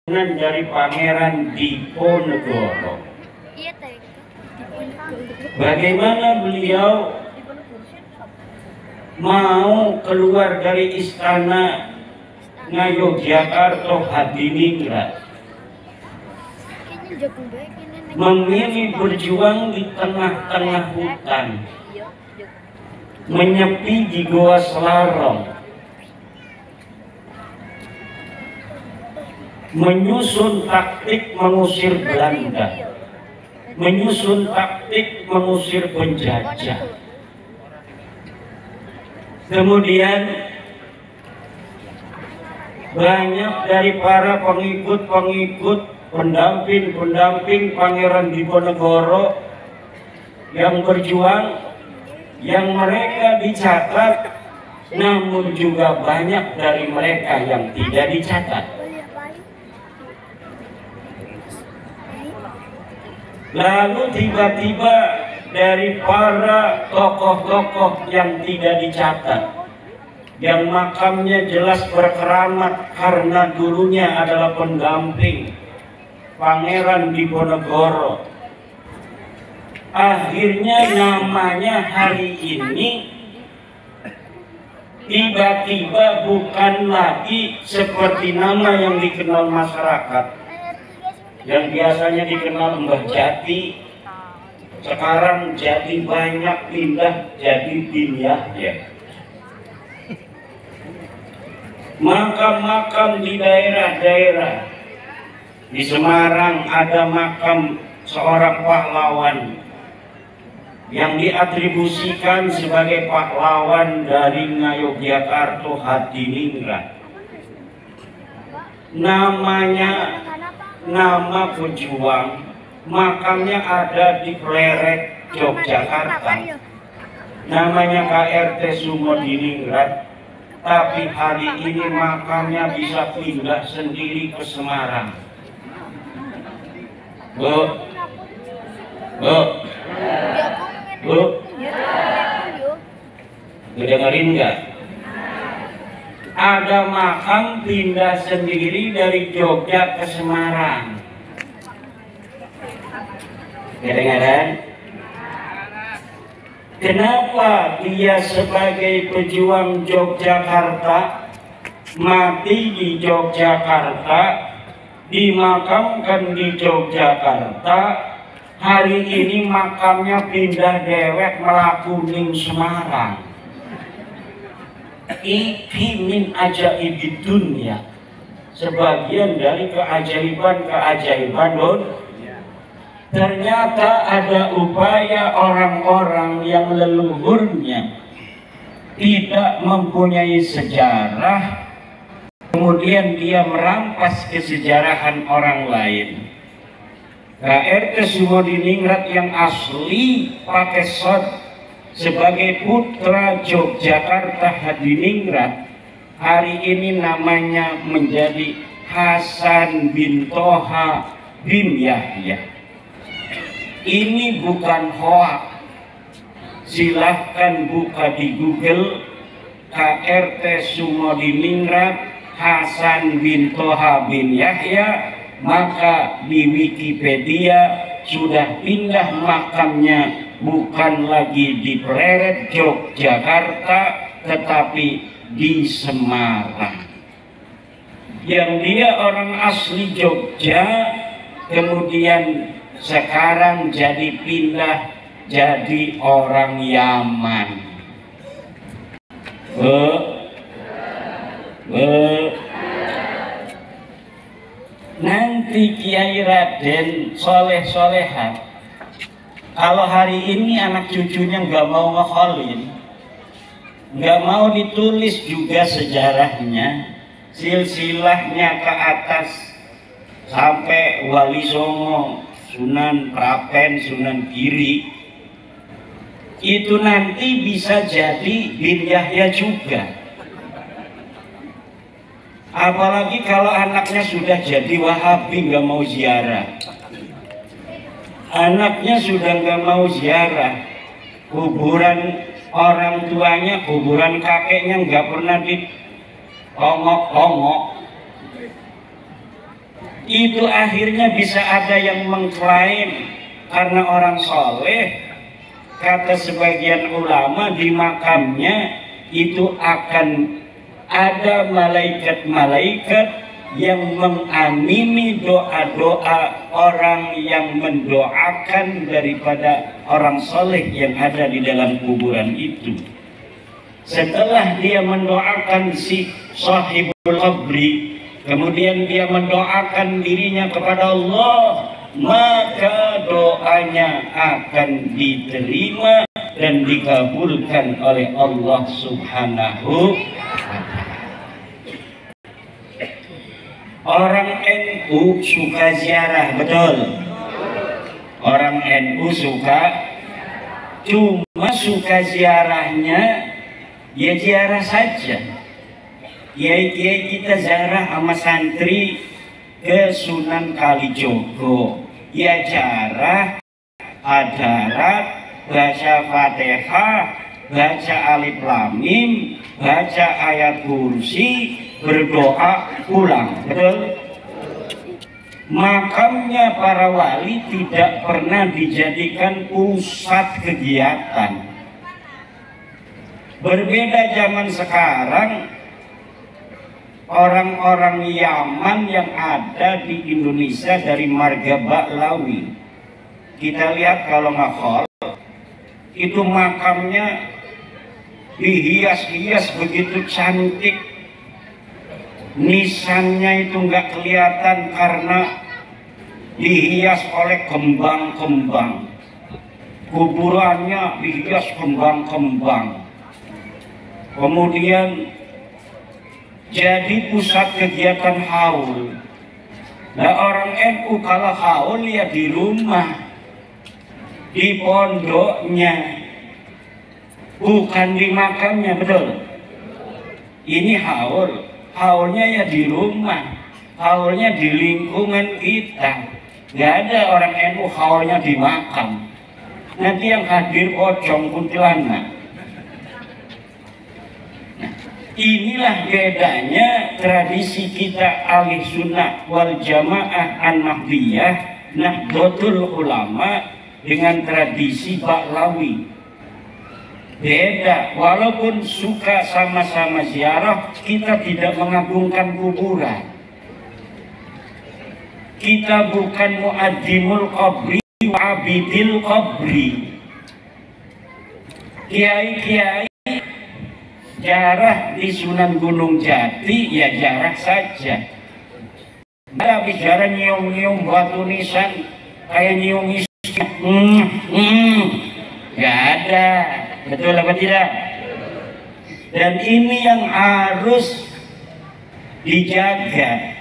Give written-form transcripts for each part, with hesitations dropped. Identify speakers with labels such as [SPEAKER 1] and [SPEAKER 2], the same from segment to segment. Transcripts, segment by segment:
[SPEAKER 1] dari Pangeran Diponegoro. Bagaimana beliau mau keluar dari istana Ngayogyakarta Hadiningrat, memilih berjuang di tengah-tengah hutan, menyepi di Goa Selarong, menyusun taktik mengusir Belanda, menyusun taktik mengusir penjajah. Kemudian banyak dari para pengikut-pengikut, pendamping-pendamping Pangeran Diponegoro yang berjuang, yang mereka dicatat, namun juga banyak dari mereka yang tidak dicatat. Lalu tiba-tiba dari para tokoh-tokoh yang tidak dicatat, yang makamnya jelas berkeramat karena dulunya adalah pendamping Pangeran Diponegoro, akhirnya namanya hari ini tiba-tiba bukan lagi seperti nama yang dikenal masyarakat, yang biasanya dikenal Mbah Jati, sekarang jadi banyak pindah jadi Binyah ya. Makam-makam di daerah-daerah, di Semarang ada makam seorang pahlawan yang diatribusikan sebagai pahlawan dari Ngayogyakarta Hadiningrat. Namanya nama pejuang, makamnya ada di Pleret, Yogyakarta. Namanya KRT Sumodiningrat, tapi hari ini makamnya bisa pindah sendiri ke Semarang. Bu, dengerin nggak? Ada makam pindah sendiri dari Jogja ke Semarang. Kedengaran? Kenapa dia sebagai pejuang Yogyakarta mati di Yogyakarta, dimakamkan di Yogyakarta, hari ini makamnya pindah dewek Melakuning Semarang? Iki min ajaibid dunya, sebagian dari keajaiban-keajaiban dunia. Ternyata ada upaya orang-orang yang leluhurnya tidak mempunyai sejarah, kemudian dia merampas kesejarahan orang lain. KRT Sumodiningrat yang asli pakai sod sebagai putra Yogyakarta Hadiningrat, hari ini namanya menjadi Hasan bin Toha bin Yahya. Ini bukan hoak. Silahkan buka di Google KRT Sumodiningrat Hasan bin Toha bin Yahya, maka di Wikipedia sudah pindah makamnya bukan lagi di Pleret Yogyakarta, tetapi di Semarang. Yang dia orang asli Jogja, kemudian sekarang jadi pindah jadi orang Yaman. Nanti Kiai Raden Soleh Solehan, kalau hari ini anak cucunya nggak mau ngekholin, nggak mau ditulis juga sejarahnya, silsilahnya ke atas sampai Wali Songo, Sunan Prapen, Sunan Giri, itu nanti bisa jadi bin Yahya juga. Apalagi kalau anaknya sudah jadi Wahabi, nggak mau ziarah, anaknya sudah nggak mau ziarah kuburan orang tuanya, kuburan kakeknya nggak pernah ditongok-tongok. itu akhirnya bisa ada yang mengklaim karena orang soleh, kata sebagian ulama, di makamnya itu akan ada malaikat-malaikat yang mengamini doa-doa orang yang mendoakan daripada orang soleh yang ada di dalam kuburan itu. Setelah dia mendoakan si sahibul qabri, kemudian dia mendoakan dirinya kepada Allah, maka doanya akan diterima dan dikabulkan oleh Allah Subhanahu wa Ta'ala. Orang NU suka ziarah, betul? Orang NU suka, cuma suka ziarahnya ya ziarah saja. Kiai-kiai kita ziarah sama santri ke Sunan Kalijogo, ya ziarah, hadarat, baca Fatihah, baca Alif Lam Mim, baca ayat kursi, berdoa, pulang. Betul? Makamnya para wali tidak pernah dijadikan pusat kegiatan. Berbeda zaman sekarang, orang-orang Yaman yang ada di Indonesia dari marga Baklawi, kita lihat kalau ngakol itu makamnya dihias-hias begitu cantik, nisannya itu nggak kelihatan karena dihias oleh kembang-kembang, kuburannya dihias kembang-kembang, kemudian jadi pusat kegiatan haul. Nah, orang NU kalau haul ya di rumah, di pondoknya, bukan di makamnya. Betul? Ini haul, haulnya ya di rumah, haulnya di lingkungan kita. Gak ada orang NU haulnya di makam. Nanti yang hadir pocong kuntilanak. Nah, inilah bedanya tradisi kita ahli sunnah wal jamaah an-nahdliyah, Nahdlatul Ulama, dengan tradisi Baklawi. Beda, walaupun suka sama-sama ziarah, kita tidak mengagungkan kuburan. Kita bukan muadzimul qabri wa abidil qabri. Kiai-kiai jarah di Sunan Gunung Jati ya jarah saja. Ada bicara nyium-nyium batu nisan kayak nyium istri. Gak ada. Betul apa tidak? Dan ini yang harus dijaga.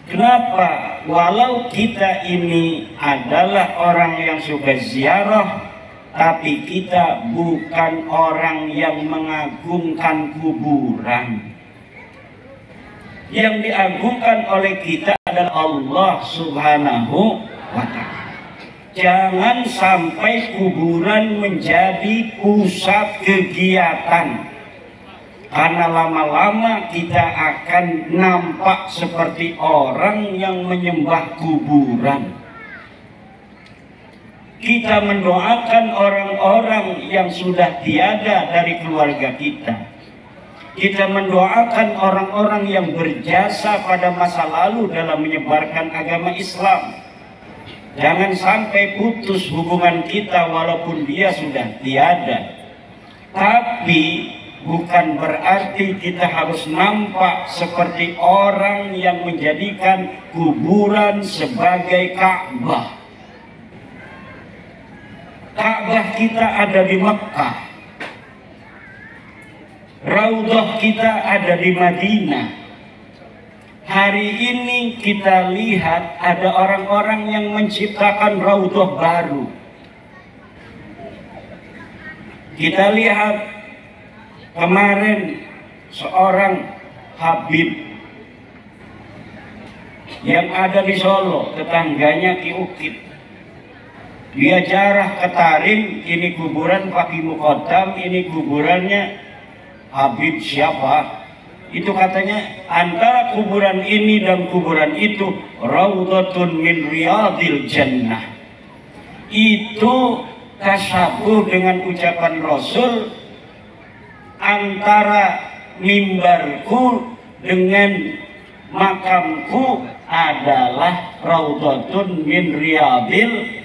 [SPEAKER 1] Kenapa? Walau kita ini adalah orang yang suka ziarah, tapi kita bukan orang yang mengagungkan kuburan. Yang diagungkan oleh kita adalah Allah Subhanahu wa Ta'ala. Jangan sampai kuburan menjadi pusat kegiatan, karena lama-lama kita akan nampak seperti orang yang menyembah kuburan. Kita mendoakan orang-orang yang sudah tiada dari keluarga kita. Kita mendoakan orang-orang yang berjasa pada masa lalu dalam menyebarkan agama Islam. Jangan sampai putus hubungan kita walaupun dia sudah tiada. Tapi bukan berarti kita harus nampak seperti orang yang menjadikan kuburan sebagai Ka'bah. Ka'bah kita ada di Mekah, Raudhah kita ada di Madinah. Hari ini kita lihat ada orang-orang yang menciptakan Raudhah baru. Kita lihat kemarin seorang Habib yang ada di Solo, tetangganya Ki Ukit. Dia jarah ke Tarim, ini kuburan Pak Muqaddam, ini kuburannya Habib siapa? itu katanya antara kuburan ini dan kuburan itu raudhatun min riyadil jannah. Itu tasabuh dengan ucapan Rasul, antara mimbarku dengan makamku adalah raudhatun min riyadil